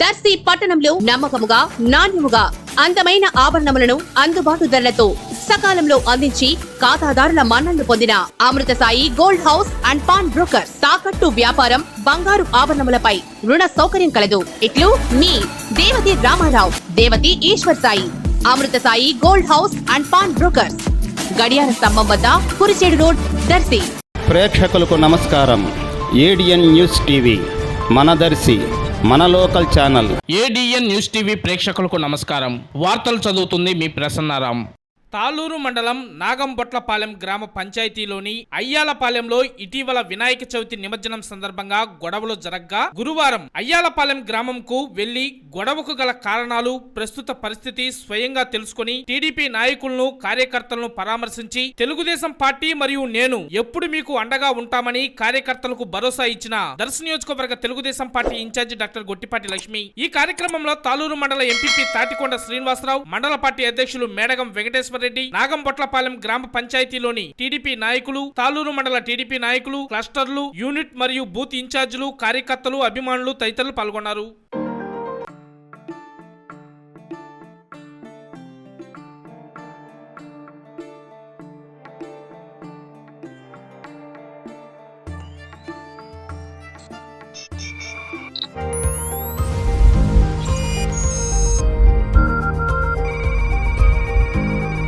దర్శి పట్టణంలో నమ్మకముగా నాణ్యముగా అందమైన ఆభరణములను అందుబాటు ధరలతో సకాలంలో అందించి ఖాతాదారుల మన్ననలు పొందిన Amrutha Sai gold house and pawn broker. తాకట్టు వ్యాపారం, బంగారు ఆభరణములపై రుణ సౌకర్యం కలదు. ఇట్లు మీ Devathi Ramarao, Devathi Eshwar Sai. Amrutha Sai gold house and pawn brokers, గడియార స్తంభం వద్ద కురిచేడు రోడ్, దర్శి. ప్రేక్షకులకు నమస్కారం. ఏడిఎన్ న్యూస్ టీవీ మన దర్శి, మన local channel. ADN news TV ప్రేక్షకులకు నమస్కారం. వార్తలు చదువుతుంది మీ ప్రసన్నారాం. తాళూరు మండలం నాగంబొట్లపాలెం గ్రామ పంచాయతీలోని అయ్యాలపాలెంలో ఇటీవల వినాయక చవితి నిమజ్జనం సందర్భంగా గొడవలు జరగ్గా గురువారం అయ్యాలపాలెం గ్రామంకు వెళ్లి గొడవకు గల కారణాలు, ప్రస్తుత పరిస్థితి స్వయంగా తెలుసుకుని టీడీపీ నాయకులను, కార్యకర్తలను పరామర్శించి తెలుగుదేశం పార్టీ మరియు నేను ఎప్పుడు మీకు అండగా ఉంటామని కార్యకర్తలకు భరోసా ఇచ్చిన దర్శి నియోజకవర్గ Telugu Desam party incharge doctor Gottipati Lakshmi. ఈ కార్యక్రమంలో తాళూరు మండల ఎంపీపీ తాటికొండ శ్రీనివాసరావు, మండల పార్టీ అధ్యక్షులు మేడగం వెంకటేశ్వర రెడ్డి, నాగంబొట్లపాలెం గ్రామ పంచాయతీలోని టీడీపీ నాయకులు, తాళూరు మండల టీడీపీ నాయకులు, క్లస్టర్లు, యూనిట్ మరియు బూత్ ఇన్ఛార్జీలు, కార్యకర్తలు, అభిమానులు తదితరులు పాల్గొన్నారు.